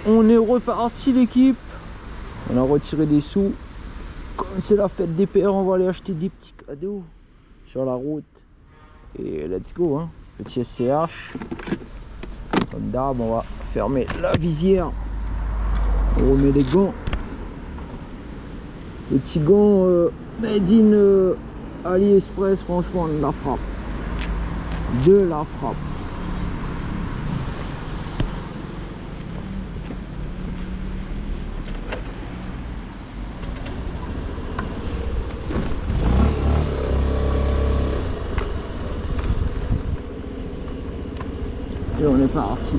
On est reparti l'équipe. On a retiré des sous. Comme c'est la fête des pères, on va aller acheter des petits cadeaux sur la route. Et let's go, hein. Petit SCH. Comme d'hab, on va fermer la visière. On remet les gants. Les petits gants made in AliExpress, franchement, de la frappe. De la frappe. Et on est parti.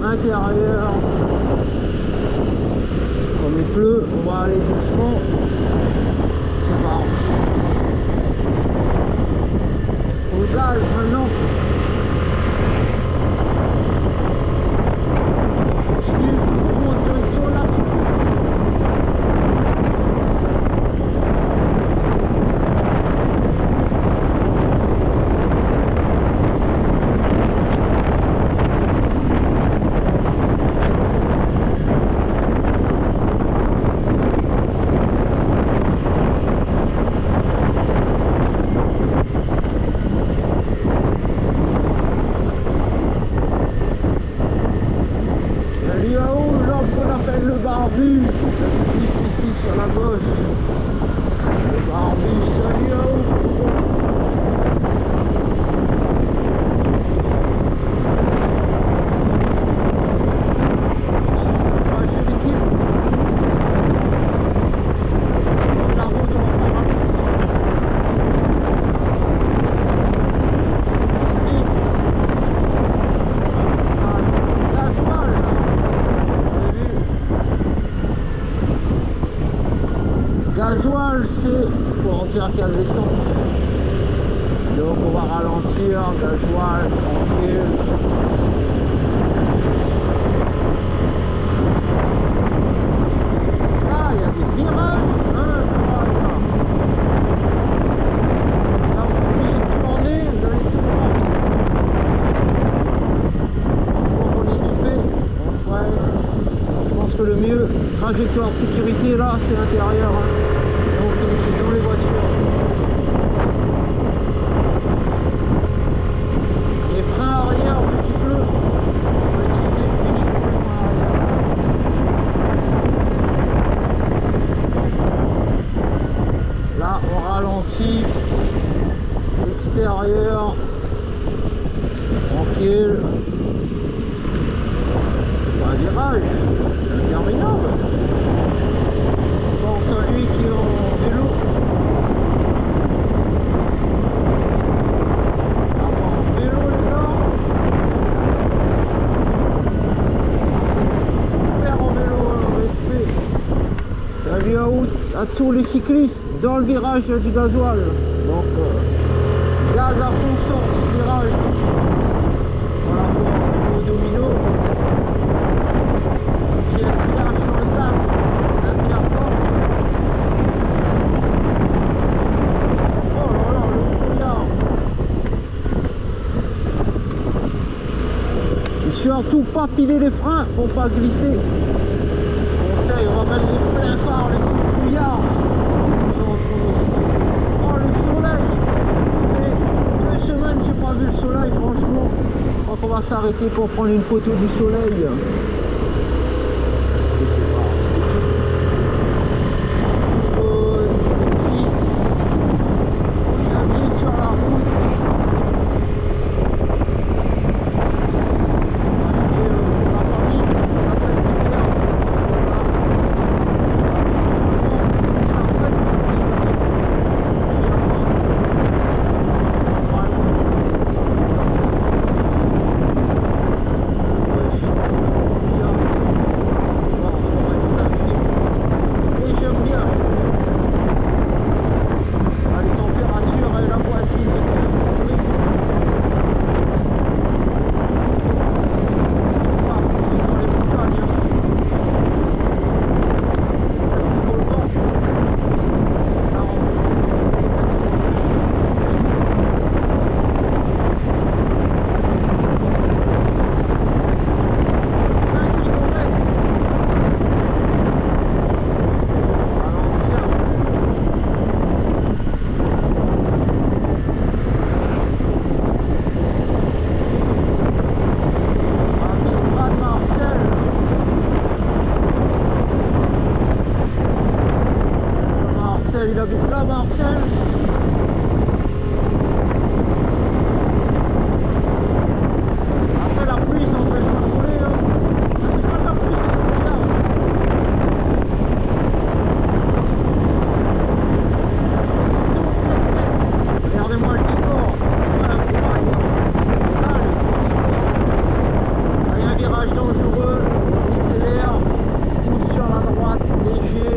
Intérieur, comme il pleut, on va aller doucement. C'est parti. Au gaz maintenant. Continue, en direction de la soupe. Le barbu, ici sur la gauche, le barbu, salut à vous. Gasoil, c'est pour dire qu'il y a de l'essence. Donc on va ralentir, gasoil, tranquille. Ah, il y a des virages. Là, vous pouvez tourner, vous allez tout voir. On est équipé, on freine. Je pense que le mieux, trajectoire de sécurité là, c'est l'intérieur. Donc c'est dans les voitures. Les freins arrière, vu qu'il pleut, on va utiliser uniquement les freins arrière. Là, on ralentit. Extérieur. Tranquille. C'est pas un virage, c'est interminable. Bon, celui qui est en vélo. En vélo, les gars. Faire en vélo, respect. Salut à tous les cyclistes dans le virage du gasoil. Donc gaz à fond, sortie du virage. Voilà pour jouer au domino. Petit SCH sur le gaz. Un pierre fort. Oh là là, le brouillard. Et surtout pas piler les freins pour pas glisser. Conseil, on va mettre les pleins phares, les coups de brouillard. Oh le soleil. Et 2 semaines j'ai pas vu le soleil, franchement. Je crois qu'on va s'arrêter pour prendre une photo du soleil. Et c'est parti. Petit. Bienvenue sur la route. Il habite là, Marcel. Après la pluie, ça empêche pas de rouler. Hein. C'est pas de la pluie, c'est du brouillard. Regardez-moi le décor. Il y a un virage dangereux, il s'élère, pousse sur la droite, léger.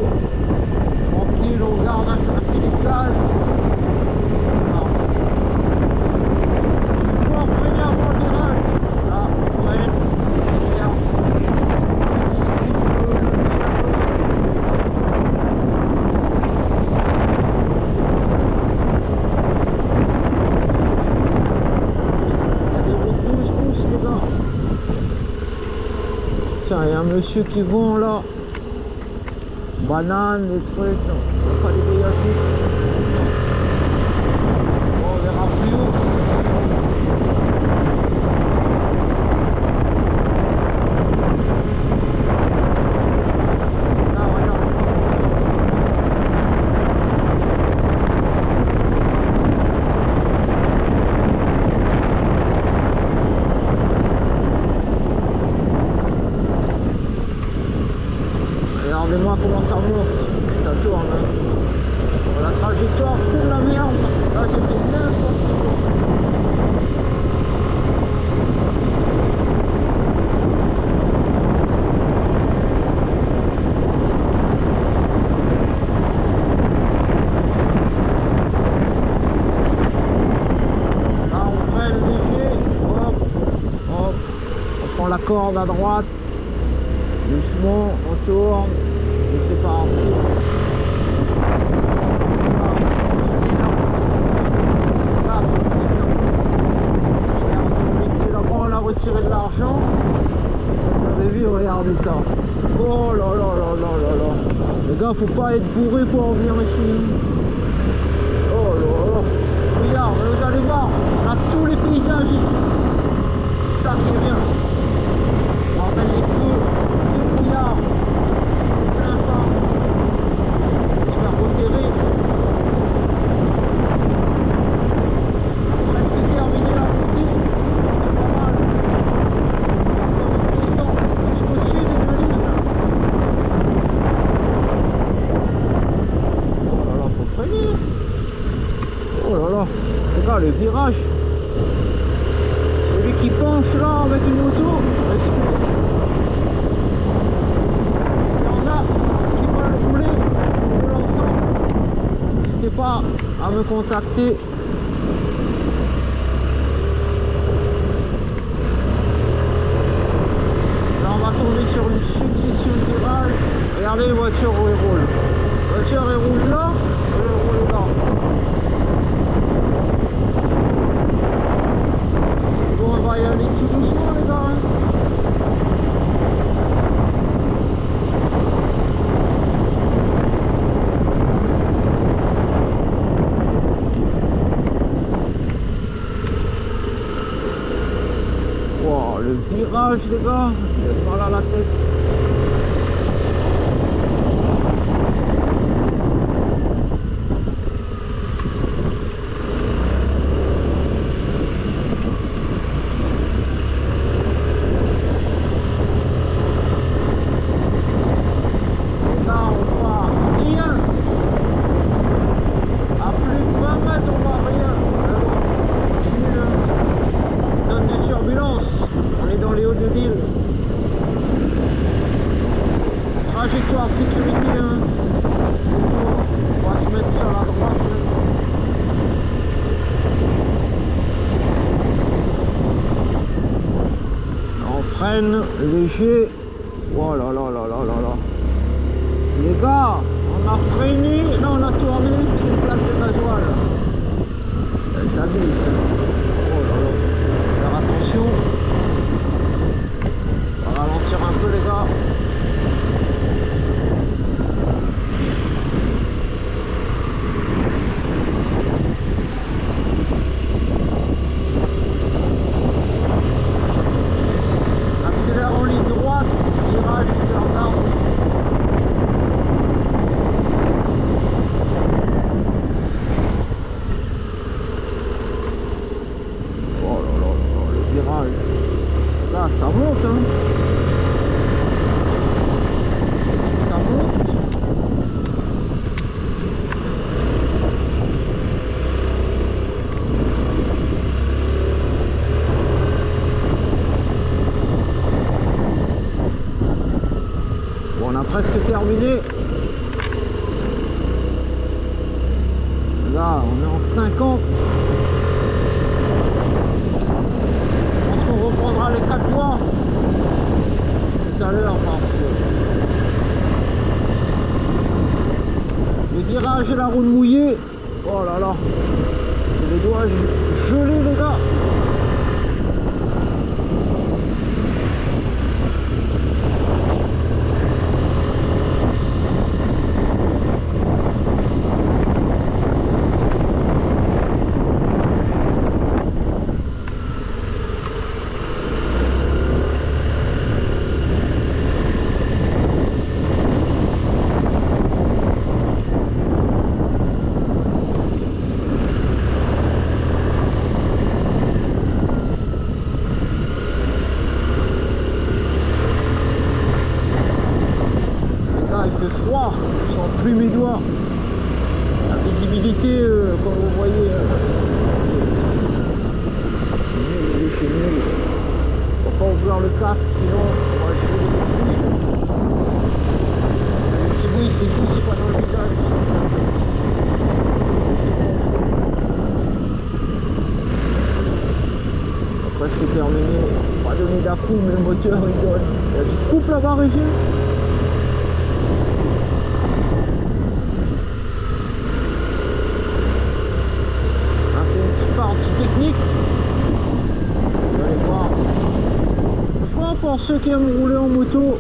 Tranquille, on garde un filet de gaz. C'est parti. Il faut freiner avant le virage. Là, freine, accélère. Il y a des routes 12 pouces, les gars. Tiens, il y a un monsieur qui vend là. Bananes, des trucs, non, on va pas les dégager. Bon, on verra plus haut. Là, regarde. Regardez-moi comment ça monte et ça tourne. Hein. Bon, la trajectoire c'est de la merde. Là j'ai fait n'importe quoi. Là on freine léger. Hop, hop. On prend la corde à droite. Doucement, on tourne. Et c'est parti. Là-bas, on a retiré de l'argent. Vous avez vu, regardez ça. Oh là là là là là là. Les gars, faut pas être bourré pour en venir ici. Oh là là. Regarde, vous allez voir, on a tous les paysages ici. C'est ça qui est bien. On rappelle les feux, les brouillards. Presque terminé la photo, c'est pas mal. On descend jusqu'au sud de l'île. Oh là là, faut freiner. Oh là là, regarde le virage. Celui qui penche là avec une moto, s'il y en a qui veulent rouler pas à me contacter. Là on va tomber sur une succession de virages. Regardez les voitures où elles roulent. La voiture elle roule là, elle roule là. Bon, on va y aller tout doucement les gars. Wow, le virage les gars, j'ai mal à la tête. Trajectoire de sécurité, hein. On va se mettre sur la droite. On freine léger. Oh là là là là là là. Les gars, on a freiné, là on a tourné sur une plaque de gasoil. Ça glisse. Oh là là. Faire attention. On va ralentir un peu les gars. Là, ça monte, hein. Ça monte. Bon, on a presque terminé. Là, on est en 50. On reprendra les 4 voies tout à l'heure parce que le virage et la roue mouillée, oh là là, c'est les doigts gelés les gars. Il fait froid, je sens plus mes doigts. La visibilité, comme vous voyez, c'est nul. Faut pas ouvrir le casque, sinon on va jouer les bruits. Le petit bruit, c'est tout, c'est pas dans le visage. On va presque terminer. On va donner d'à-coup, mais le moteur il donne. Il y a du couple là-bas, Régis. Technique, vous allez voir. Franchement, pour ceux qui aiment rouler en moto,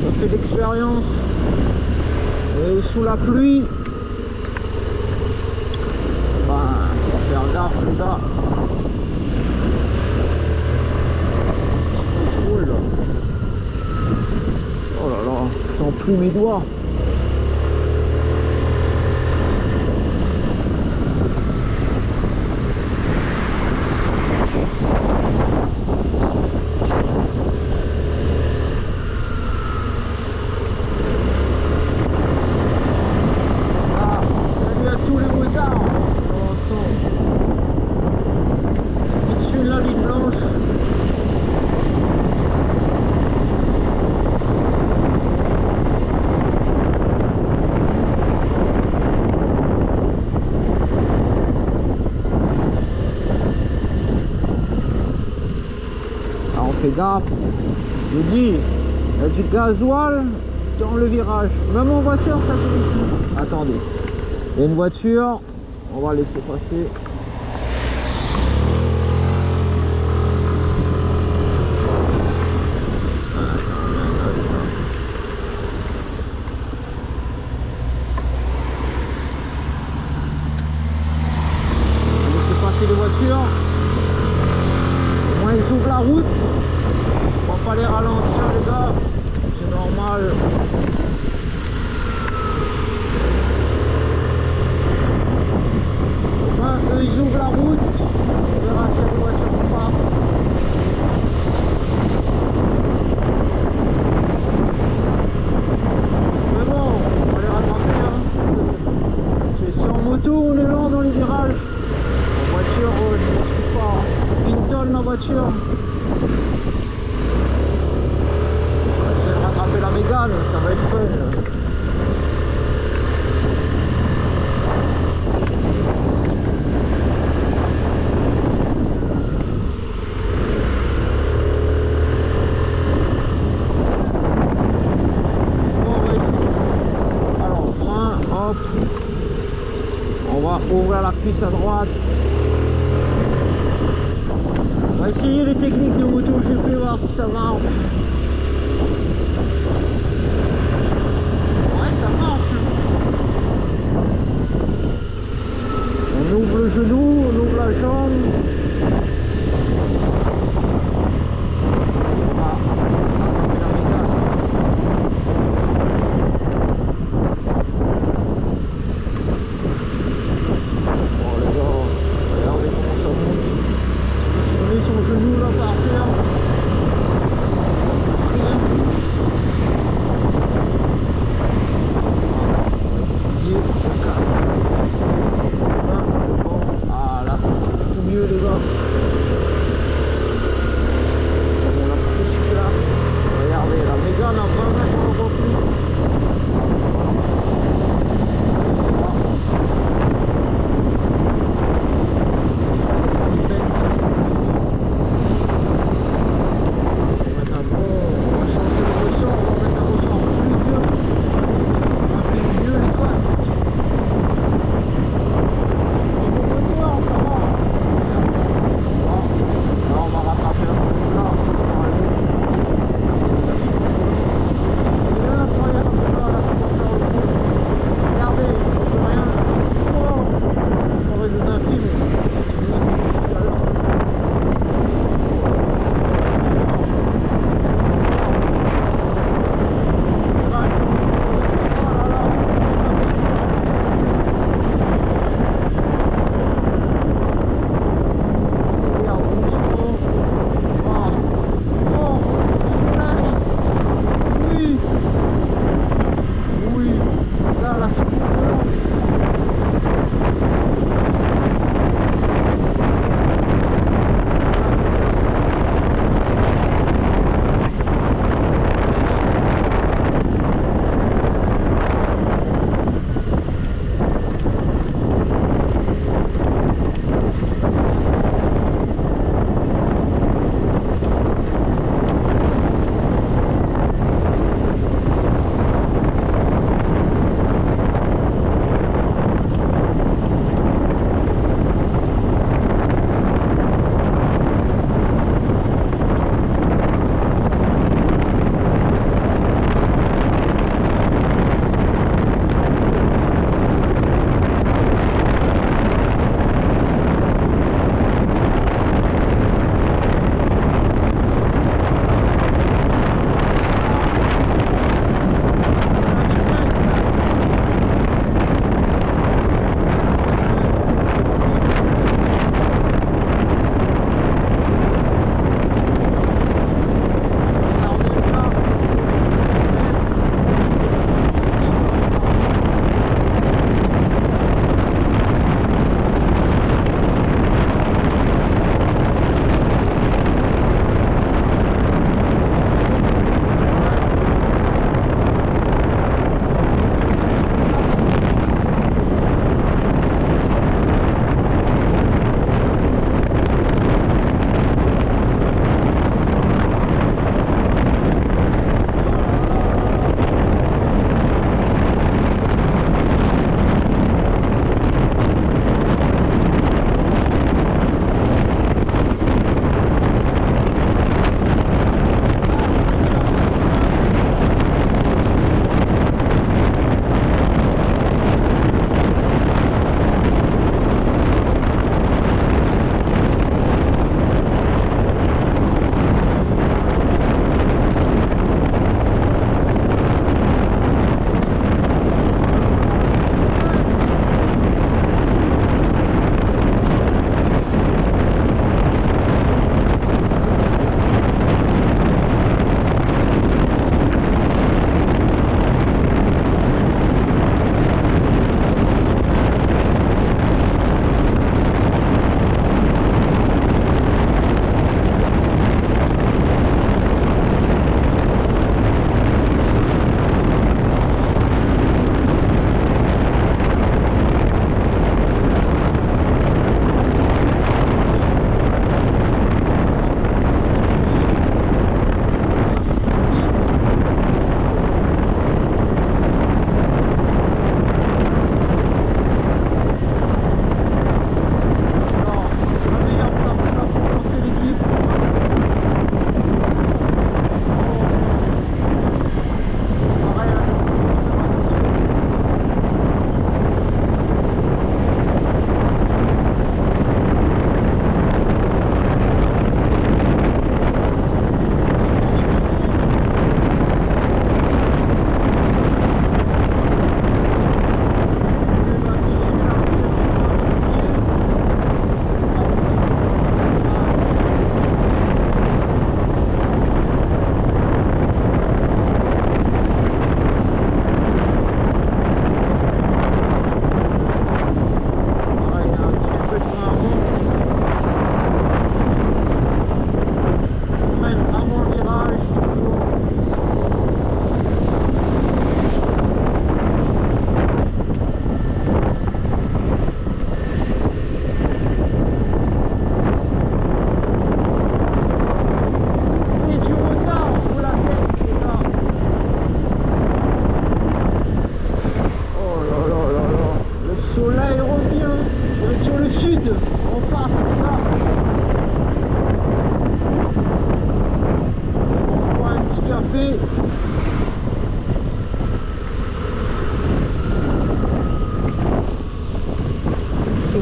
ça fait l'expérience. Et sous la pluie, ben, faut faire gaffe les gars. Il se roule là. Oh là là, je sens plus mes doigts. fais gaffe. Je vous dis, il y a du gasoil dans le virage. Même en voiture, ça fait. Attendez. Il y a une voiture. On va laisser passer. Les voitures, au moins ils ouvrent la route, on va pas les ralentir les gars, c'est normal. Au moins eux ils ouvrent la route, on verra si les voitures passent. Mais bon, on va les rattraper hein. Si en moto on est lent dans les virages. Voiture, je ne suis pas une tonne ma voiture. On va essayer de rattraper la Mégane, ça va être fun. Bon, on va essayer. Alors, frein, hop. On va ouvrir la cuisse à droite. On va essayer les techniques de moto GP, voir si ça marche. Ouais, ça marche. On ouvre le genou, on ouvre la jambe.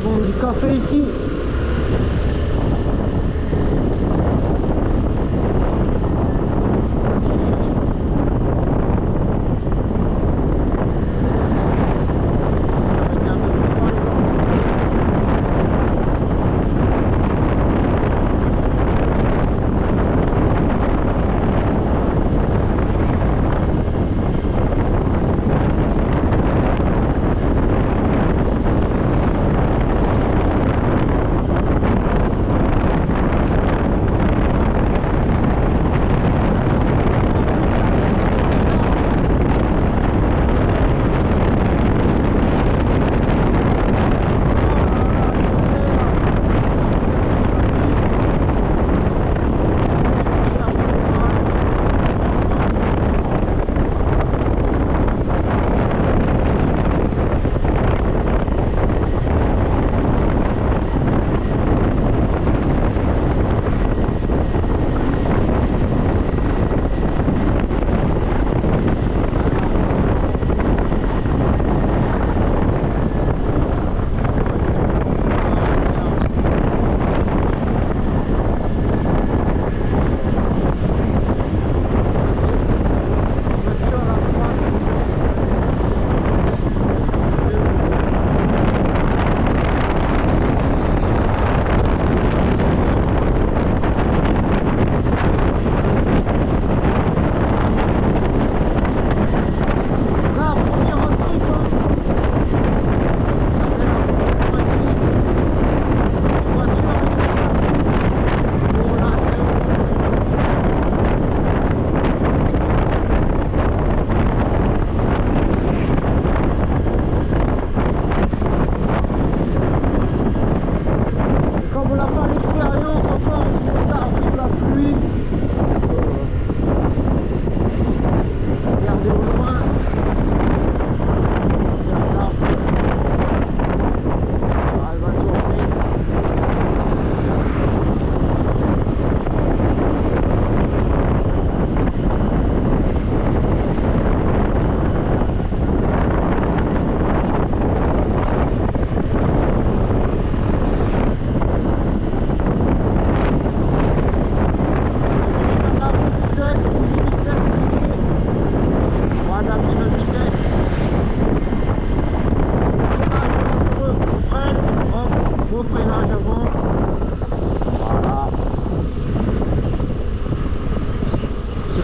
vendent du café ici.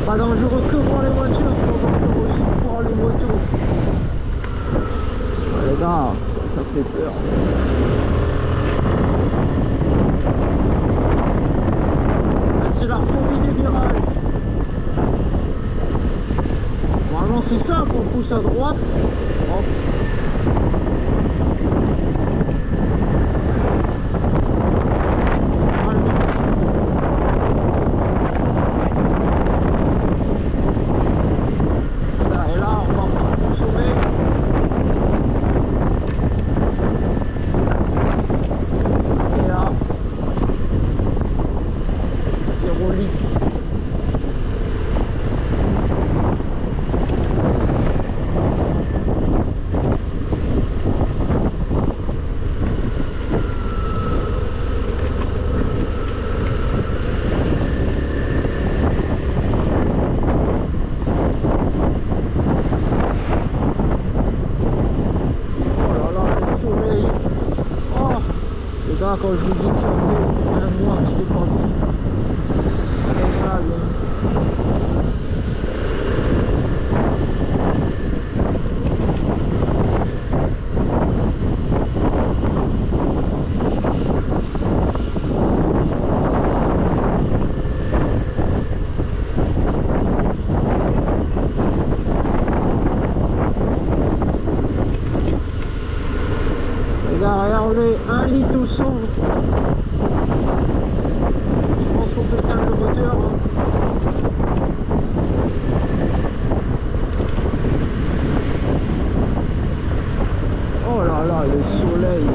Pas dangereux que pour les voitures, c'est dangereux aussi pour les motos. Les gars, ça fait peur. C'est la phobie des virages. Normalement c'est simple, on pousse à droite. Hop. Quand je vous dis que ça fait un mois que je l'ai pas vu, c'est grave, les gars, regardez, 1 litre au 100. Je pense qu'on peut éteindre le moteur. Oh là là, le soleil.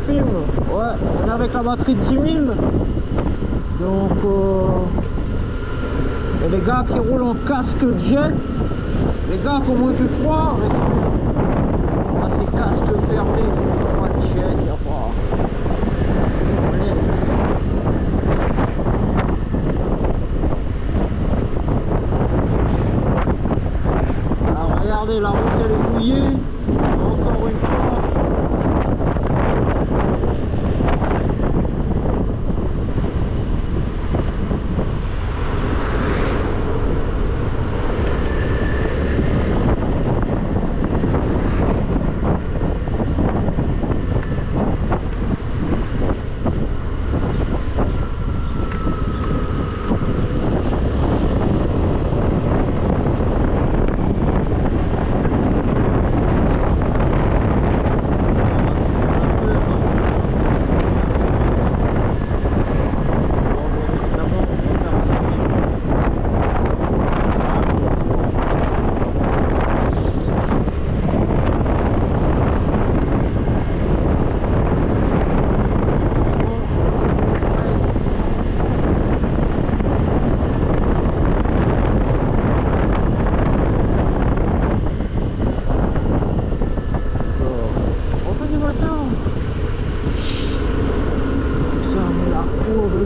film. Ouais, on est avec la batterie de 10 000. Donc, et les gars qui roulent en casque de jet, les gars, comment il fait froid, respire. Ah, c'est casque fermé, pas de jet, y'a pas. Alors, regardez, la route elle est mouillée, encore une fois. Ça, mais la courbe,